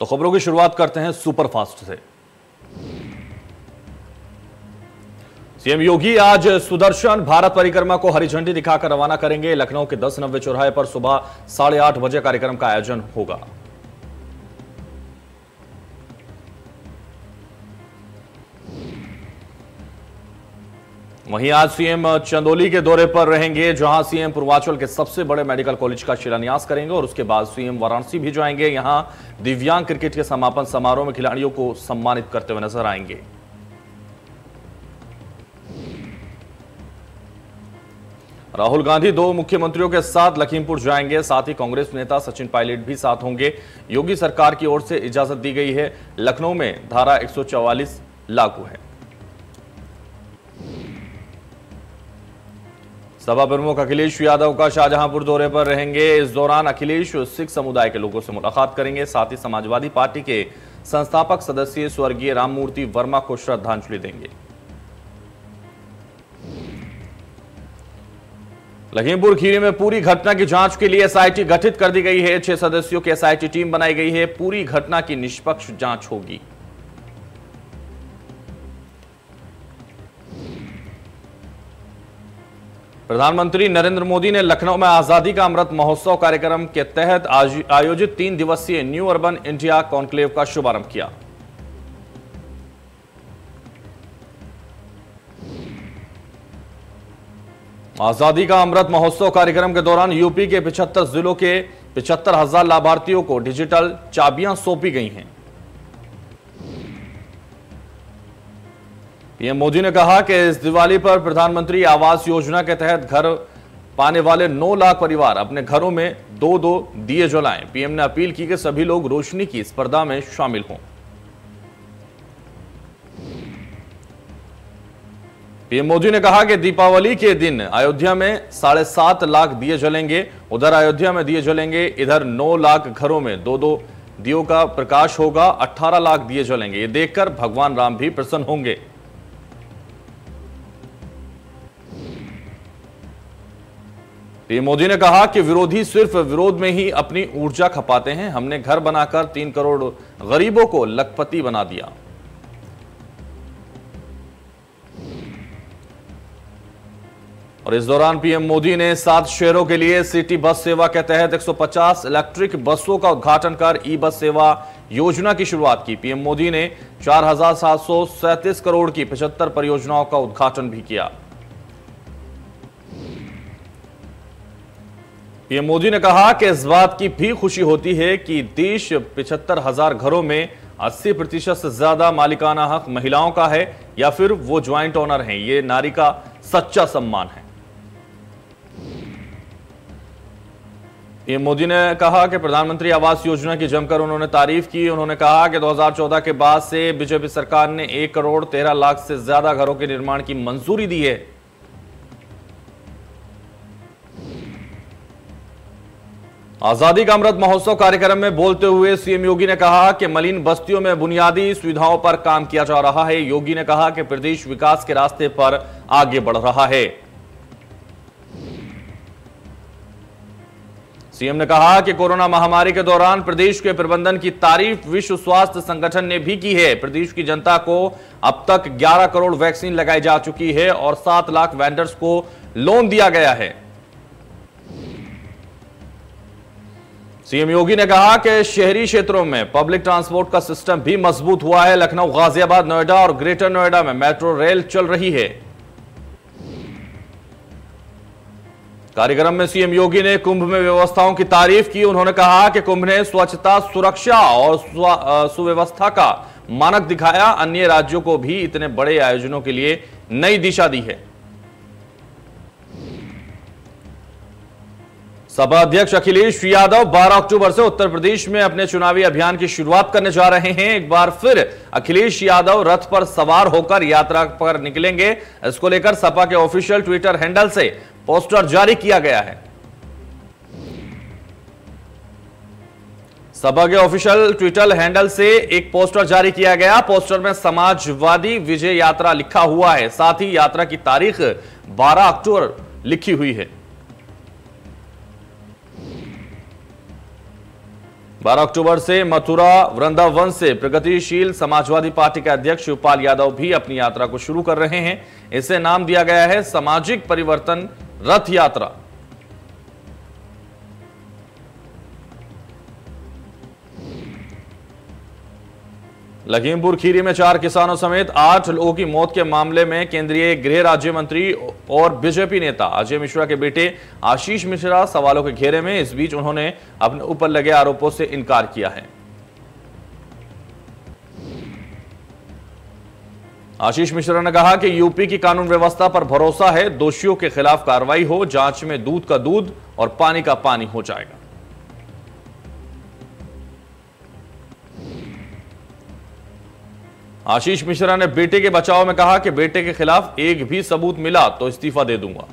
तो खबरों की शुरुआत करते हैं सुपरफास्ट से। सीएम योगी आज सुदर्शन भारत परिक्रमा को हरी झंडी दिखाकर रवाना करेंगे। लखनऊ के 10 नब्बे चौराहे पर सुबह 8:30 बजे कार्यक्रम का आयोजन होगा। वहीं आज सीएम चंदौली के दौरे पर रहेंगे, जहां सीएम पूर्वांचल के सबसे बड़े मेडिकल कॉलेज का शिलान्यास करेंगे और उसके बाद सीएम वाराणसी भी जाएंगे। यहां दिव्यांग क्रिकेट के समापन समारोह में खिलाड़ियों को सम्मानित करते हुए नजर आएंगे। राहुल गांधी 2 मुख्यमंत्रियों के साथ लखीमपुर जाएंगे। साथ ही कांग्रेस नेता सचिन पायलट भी साथ होंगे। योगी सरकार की ओर से इजाजत दी गई है। लखनऊ में धारा 144 लागू है। सपा प्रमुख अखिलेश यादव का शाहजहांपुर दौरे पर रहेंगे। इस दौरान अखिलेश सिख समुदाय के लोगों से मुलाकात करेंगे। साथ ही समाजवादी पार्टी के संस्थापक सदस्य स्वर्गीय राममूर्ति वर्मा को श्रद्धांजलि देंगे। लखीमपुर खीरी में पूरी घटना की जांच के लिए एसआईटी गठित कर दी गई है। 6 सदस्यों की एसआईटी टीम बनाई गई है। पूरी घटना की निष्पक्ष जांच होगी। प्रधानमंत्री नरेंद्र मोदी ने लखनऊ में आजादी का अमृत महोत्सव कार्यक्रम के तहत आयोजित 3 दिवसीय न्यू अर्बन इंडिया कॉन्क्लेव का शुभारंभ किया। आजादी का अमृत महोत्सव कार्यक्रम के दौरान यूपी के 75 जिलों के 75,000 लाभार्थियों को डिजिटल चाबियां सौंपी गई हैं। पीएम मोदी ने कहा कि इस दिवाली पर प्रधानमंत्री आवास योजना के तहत घर पाने वाले 9 लाख परिवार अपने घरों में 2-2 दिए जलाएं। पीएम ने अपील की कि सभी लोग रोशनी की स्पर्धा में शामिल हों। पीएम मोदी ने कहा कि दीपावली के दिन अयोध्या में 7.5 लाख दिए जलेंगे। उधर अयोध्या में दिए जलेंगे, इधर 9 लाख घरों में 2-2 दियों का प्रकाश होगा। 18 लाख दिए जलेंगे। ये देखकर भगवान राम भी प्रसन्न होंगे। पीएम मोदी ने कहा कि विरोधी सिर्फ विरोध में ही अपनी ऊर्जा खपाते हैं। हमने घर बनाकर 3 करोड़ गरीबों को लखपति बना दिया। और इस दौरान पीएम मोदी ने 7 शहरों के लिए सिटी बस सेवा के तहत 150 इलेक्ट्रिक बसों का उद्घाटन कर ई बस सेवा योजना की शुरुआत की। पीएम मोदी ने 4,737 करोड़ की 75 परियोजनाओं का उद्घाटन भी किया। पीएम मोदी ने कहा कि इस बात की भी खुशी होती है कि देश 75,000 घरों में 80% से ज्यादा मालिकाना हक महिलाओं का है या फिर वो ज्वाइंट ओनर हैं। ये नारी का सच्चा सम्मान है। पीएम मोदी ने कहा कि प्रधानमंत्री आवास योजना की जमकर उन्होंने तारीफ की। उन्होंने कहा कि 2014 के बाद से बीजेपी सरकार ने 1 करोड़ 13 लाख से ज्यादा घरों के निर्माण की मंजूरी दी है। आजादी का अमृत महोत्सव कार्यक्रम में बोलते हुए सीएम योगी ने कहा कि मलिन बस्तियों में बुनियादी सुविधाओं पर काम किया जा रहा है। योगी ने कहा कि प्रदेश विकास के रास्ते पर आगे बढ़ रहा है। सीएम ने कहा कि कोरोना महामारी के दौरान प्रदेश के प्रबंधन की तारीफ विश्व स्वास्थ्य संगठन ने भी की है। प्रदेश की जनता को अब तक 11 करोड़ वैक्सीन लगाई जा चुकी है और 7 लाख वेंडर्स को लोन दिया गया है। सीएम योगी ने कहा कि शहरी क्षेत्रों में पब्लिक ट्रांसपोर्ट का सिस्टम भी मजबूत हुआ है। लखनऊ, गाजियाबाद, नोएडा और ग्रेटर नोएडा में मेट्रो रेल चल रही है। कार्यक्रम में सीएम योगी ने कुंभ में व्यवस्थाओं की तारीफ की। उन्होंने कहा कि कुंभ ने स्वच्छता, सुरक्षा और सुव्यवस्था का मानक दिखाया। अन्य राज्यों को भी इतने बड़े आयोजनों के लिए नई दिशा दी है। सपा अध्यक्ष अखिलेश यादव 12 अक्टूबर से उत्तर प्रदेश में अपने चुनावी अभियान की शुरुआत करने जा रहे हैं। एक बार फिर अखिलेश यादव रथ पर सवार होकर यात्रा पर निकलेंगे। इसको लेकर सपा के ऑफिशियल ट्विटर हैंडल से पोस्टर जारी किया गया है। सपा के ऑफिशियल ट्विटर हैंडल से एक पोस्टर जारी किया गया। पोस्टर में समाजवादी विजय यात्रा लिखा हुआ है। साथ ही यात्रा की तारीख 12 अक्टूबर लिखी हुई है। 12 अक्टूबर से मथुरा वृंदावन से प्रगतिशील समाजवादी पार्टी के अध्यक्ष शिवपाल यादव भी अपनी यात्रा को शुरू कर रहे हैं। इसे नाम दिया गया है सामाजिक परिवर्तन रथ यात्रा। लखीमपुर खीरी में 4 किसानों समेत 8 लोगों की मौत के मामले में केंद्रीय गृह राज्य मंत्री और बीजेपी नेता अजय मिश्रा के बेटे आशीष मिश्रा सवालों के घेरे में। इस बीच उन्होंने अपने ऊपर लगे आरोपों से इनकार किया है। आशीष मिश्रा ने कहा कि यूपी की कानून व्यवस्था पर भरोसा है, दोषियों के खिलाफ कार्रवाई हो, जांच में दूध का दूध और पानी का पानी हो जाएगा। आशीष मिश्रा ने बेटे के बचाव में कहा कि बेटे के खिलाफ एक भी सबूत मिला तो इस्तीफा दे दूंगा।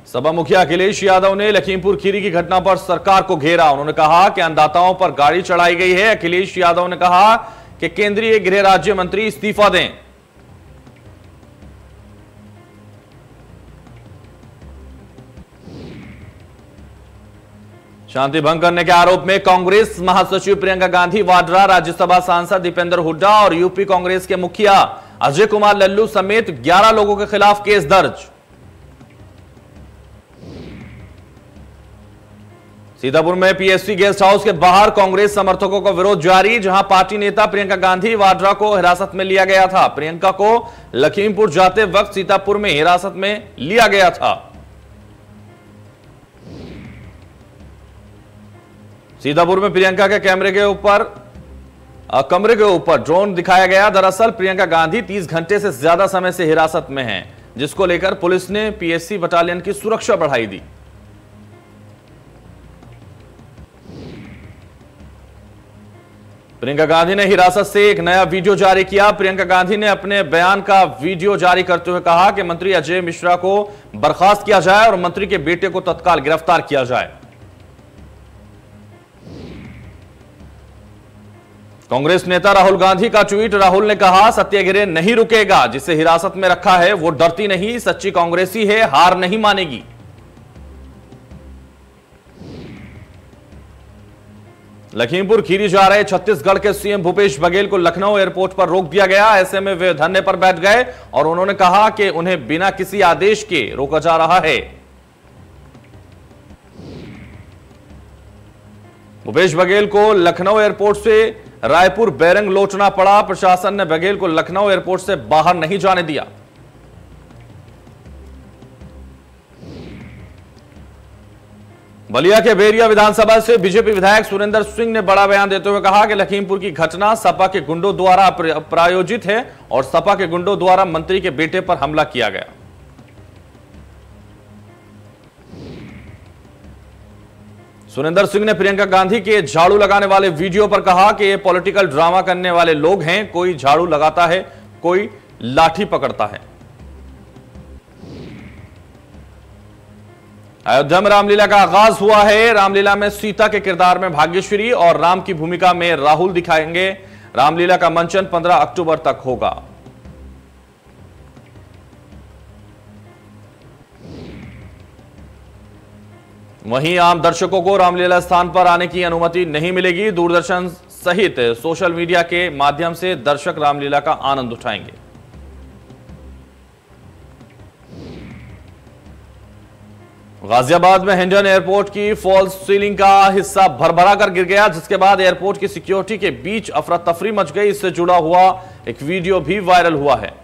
सपा मुखिया अखिलेश यादव ने लखीमपुर खीरी की घटना पर सरकार को घेरा। उन्होंने कहा कि अन्नदाताओं पर गाड़ी चढ़ाई गई है। अखिलेश यादव ने कहा कि केंद्रीय गृह राज्य मंत्री इस्तीफा दें। शांति भंग करने के आरोप में कांग्रेस महासचिव प्रियंका गांधी वाड्रा, राज्यसभा सांसद दीपेंद्र हुड्डा और यूपी कांग्रेस के मुखिया अजय कुमार लल्लू समेत 11 लोगों के खिलाफ केस दर्ज। सीतापुर में पीएससी गेस्ट हाउस के बाहर कांग्रेस समर्थकों का विरोध जारी, जहां पार्टी नेता प्रियंका गांधी वाड्रा को हिरासत में लिया गया था। प्रियंका को लखीमपुर जाते वक्त सीतापुर में हिरासत में लिया गया था। सीतापुर में प्रियंका के कमरे के ऊपर ड्रोन दिखाया गया। दरअसल प्रियंका गांधी 30 घंटे से ज्यादा समय से हिरासत में हैं, जिसको लेकर पुलिस ने पीएससी बटालियन की सुरक्षा बढ़ाई दी। प्रियंका गांधी ने हिरासत से एक नया वीडियो जारी किया। प्रियंका गांधी ने अपने बयान का वीडियो जारी करते हुए कहा कि मंत्री अजय मिश्रा को बर्खास्त किया जाए और मंत्री के बेटे को तत्काल गिरफ्तार किया जाए। कांग्रेस नेता राहुल गांधी का ट्वीट। राहुल ने कहा, सत्याग्रह नहीं रुकेगा, जिसे हिरासत में रखा है वो डरती नहीं, सच्ची कांग्रेसी है, हार नहीं मानेगी। लखीमपुर खीरी जा रहे छत्तीसगढ़ के सीएम भूपेश बघेल को लखनऊ एयरपोर्ट पर रोक दिया गया। ऐसे में वे धरने पर बैठ गए और उन्होंने कहा कि उन्हें बिना किसी आदेश के रोका जा रहा है। भूपेश बघेल को लखनऊ एयरपोर्ट से रायपुर बैरंग लौटना पड़ा। प्रशासन ने बघेल को लखनऊ एयरपोर्ट से बाहर नहीं जाने दिया। बलिया के बेरिया विधानसभा से बीजेपी विधायक सुरेंद्र सिंह ने बड़ा बयान देते हुए कहा कि लखीमपुर की घटना सपा के गुंडों द्वारा प्रायोजित है और सपा के गुंडों द्वारा मंत्री के बेटे पर हमला किया गया। सुरेंद्र सिंह ने प्रियंका गांधी के झाड़ू लगाने वाले वीडियो पर कहा कि ये पॉलिटिकल ड्रामा करने वाले लोग हैं, कोई झाड़ू लगाता है, कोई लाठी पकड़ता है। अयोध्या में रामलीला का आगाज हुआ है। रामलीला में सीता के किरदार में भाग्यश्री और राम की भूमिका में राहुल दिखाएंगे। रामलीला का मंचन 15 अक्टूबर तक होगा। वहीं आम दर्शकों को रामलीला स्थान पर आने की अनुमति नहीं मिलेगी। दूरदर्शन सहित सोशल मीडिया के माध्यम से दर्शक रामलीला का आनंद उठाएंगे। गाजियाबाद में हिंडन एयरपोर्ट की फॉल्स सीलिंग का हिस्सा भरभरा कर गिर गया, जिसके बाद एयरपोर्ट की सिक्योरिटी के बीच अफरा तफरी मच गई। इससे जुड़ा हुआ एक वीडियो भी वायरल हुआ है।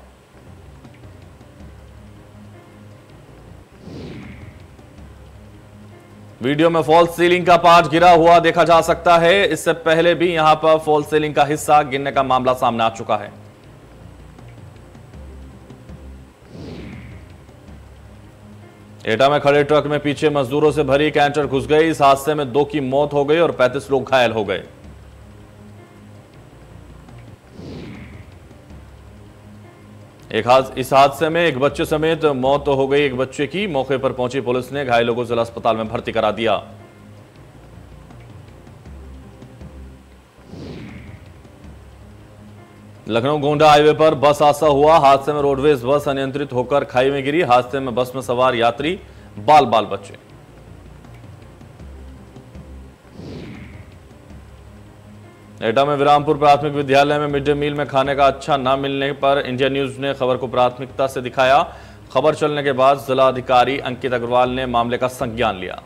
वीडियो में फॉल्स सीलिंग का पार्ट गिरा हुआ देखा जा सकता है। इससे पहले भी यहां पर फॉल्स सीलिंग का हिस्सा गिरने का मामला सामने आ चुका है। एटा में खड़े ट्रक में पीछे मजदूरों से भरी कैंटर घुस गई। इस हादसे में 2 की मौत हो गई और 35 लोग घायल हो गए। इस हादसे में एक बच्चे समेत मौत हो गई। एक बच्चे की मौके पर पहुंची पुलिस ने घायलों को जिला अस्पताल में भर्ती करा दिया। लखनऊ गोंडा हाईवे पर बस हादसा हुआ। हादसे में रोडवेज बस अनियंत्रित होकर खाई में गिरी। हादसे में बस में सवार यात्री बाल बाल बचे। एटा में विरामपुर प्राथमिक विद्यालय में मिड डे मील में खाने का अच्छा न मिलने पर इंडिया न्यूज ने खबर को प्राथमिकता से दिखाया। खबर चलने के बाद जिलाधिकारी अंकित अग्रवाल ने मामले का संज्ञान लिया।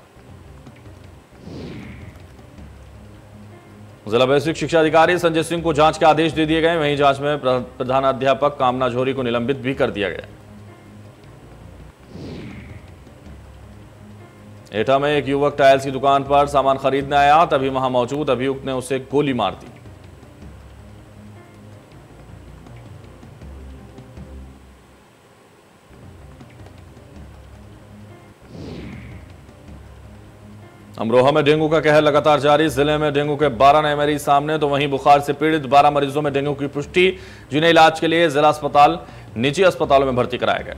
जिला बेसिक शिक्षा अधिकारी संजय सिंह को जांच के आदेश दे दिए गए। वहीं जांच में प्रधानाध्यापक कामना झोरी को निलंबित भी कर दिया गया। एटा में एक युवक टाइल्स की दुकान पर सामान खरीदने आया, तभी वहां मौजूद अभियुक्त ने उसे गोली मार दी। अमरोहा में डेंगू का कहर लगातार जारी। जिले में डेंगू के 12 नए मरीज सामने, तो वहीं बुखार से पीड़ित 12 मरीजों में डेंगू की पुष्टि, जिन्हें इलाज के लिए जिला अस्पताल, निजी अस्पतालों में भर्ती कराया गया।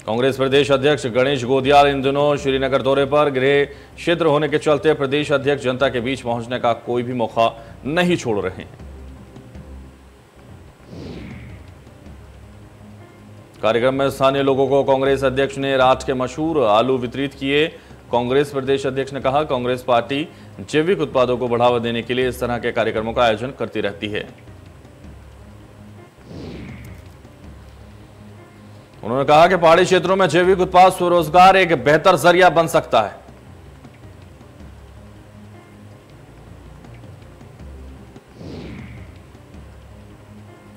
कांग्रेस प्रदेश अध्यक्ष गणेश गोदियाल इन दिनों श्रीनगर दौरे पर। गृह क्षेत्र होने के चलते प्रदेश अध्यक्ष जनता के बीच पहुंचने का कोई भी मौका नहीं छोड़ रहे हैं। कार्यक्रम में स्थानीय लोगों को कांग्रेस अध्यक्ष ने राज्य के मशहूर आलू वितरित किए। कांग्रेस प्रदेश अध्यक्ष ने कहा, कांग्रेस पार्टी जैविक उत्पादों को बढ़ावा देने के लिए इस तरह के कार्यक्रमों का आयोजन करती रहती है। उन्होंने कहा कि पहाड़ी क्षेत्रों में जैविक उत्पाद स्वरोजगार एक बेहतर जरिया बन सकता है।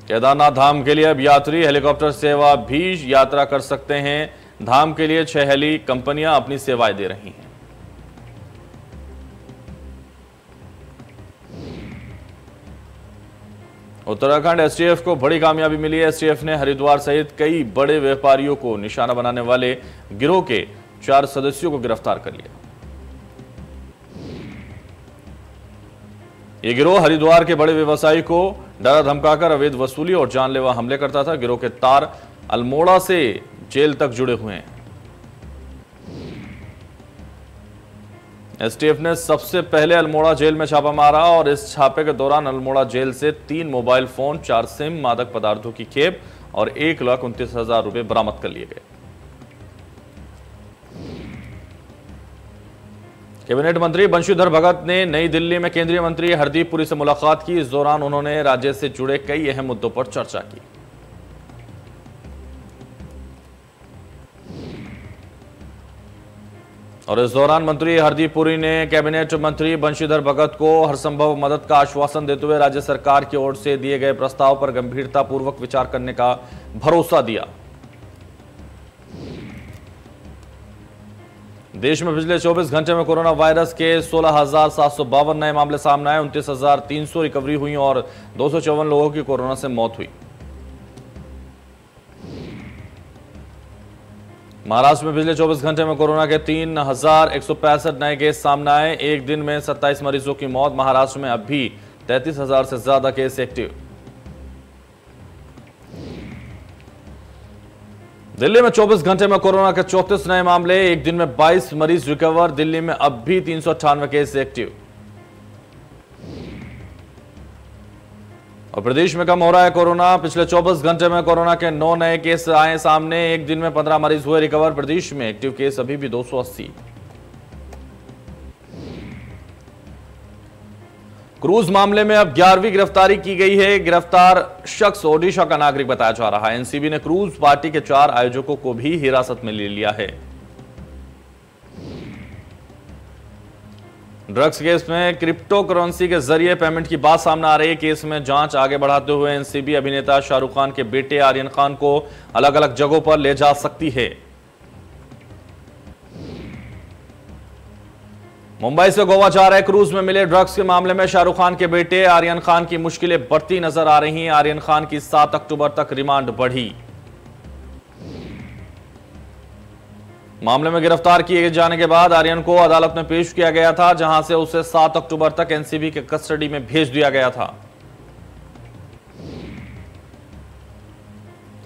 केदारनाथ धाम के लिए अब यात्री हेलीकॉप्टर सेवा भी यात्रा कर सकते हैं। धाम के लिए 6 हेली कंपनियां अपनी सेवाएं दे रही हैं। उत्तराखंड एसटीएफ को बड़ी कामयाबी मिली है। एसटीएफ ने हरिद्वार सहित कई बड़े व्यापारियों को निशाना बनाने वाले गिरोह के 4 सदस्यों को गिरफ्तार कर लिया। यह गिरोह हरिद्वार के बड़े व्यवसायी को डरा धमकाकर अवैध वसूली और जानलेवा हमले करता था। गिरोह के तार अल्मोड़ा से जेल तक जुड़े हुए हैं। एसटीएफ ने सबसे पहले अल्मोड़ा जेल में छापा मारा और इस छापे के दौरान अल्मोड़ा जेल से 3 मोबाइल फोन, 4 सिम, मादक पदार्थों की खेप और 1,29,000 रुपए बरामद कर लिए गए। कैबिनेट मंत्री बंशीधर भगत ने नई दिल्ली में केंद्रीय मंत्री हरदीप पुरी से मुलाकात की। इस दौरान उन्होंने राज्य से जुड़े कई अहम मुद्दों पर चर्चा की। और इस दौरान मंत्री हरदीप पुरी ने कैबिनेट मंत्री बंशीधर भगत को हरसंभव मदद का आश्वासन देते हुए राज्य सरकार की ओर से दिए गए प्रस्ताव पर गंभीरतापूर्वक विचार करने का भरोसा दिया। देश में पिछले 24 घंटे में कोरोना वायरस के 16,752 नए मामले सामने आए। 29,300 रिकवरी हुई और 254 लोगों की कोरोना से मौत हुई। महाराष्ट्र में पिछले 24 घंटे में कोरोना के 3,165 नए केस सामने आए। एक दिन में 27 मरीजों की मौत। महाराष्ट्र में अब भी 33,000 से ज्यादा केस एक्टिव। दिल्ली में 24 घंटे में कोरोना के 34 नए मामले। एक दिन में 22 मरीज रिकवर। दिल्ली में अब भी 398 केस एक्टिव। और प्रदेश में कम हो रहा है कोरोना। पिछले 24 घंटे में कोरोना के 9 नए केस आए सामने। एक दिन में 15 मरीज हुए रिकवर। प्रदेश में एक्टिव केस अभी भी 280। क्रूज मामले में अब 11वीं गिरफ्तारी की गई है। गिरफ्तार शख्स ओडिशा का नागरिक बताया जा रहा है। एनसीबी ने क्रूज पार्टी के 4 आयोजकों को भी हिरासत में ले लिया है। ड्रग्स केस में क्रिप्टो करेंसी के जरिए पेमेंट की बात सामने आ रही है। केस में जांच आगे बढ़ाते हुए एनसीबी अभिनेता शाहरुख खान के बेटे आर्यन खान को अलग अलग जगहों पर ले जा सकती है। मुंबई से गोवा जा रहे क्रूज में मिले ड्रग्स के मामले में शाहरुख खान के बेटे आर्यन खान की मुश्किलें बढ़ती नजर आ रही हैं। आर्यन खान की 7 अक्टूबर तक रिमांड बढ़ी। मामले में गिरफ्तार किए जाने के बाद आर्यन को अदालत में पेश किया गया था, जहां से उसे 7 अक्टूबर तक एनसीबी के कस्टडी में भेज दिया गया था।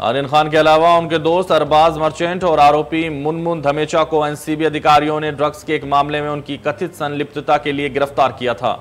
आर्यन खान के अलावा उनके दोस्त अरबाज मर्चेंट और आरोपी मुनमुन धमेचा को एनसीबी अधिकारियों ने ड्रग्स के एक मामले में उनकी कथित संलिप्तता के लिए गिरफ्तार किया था।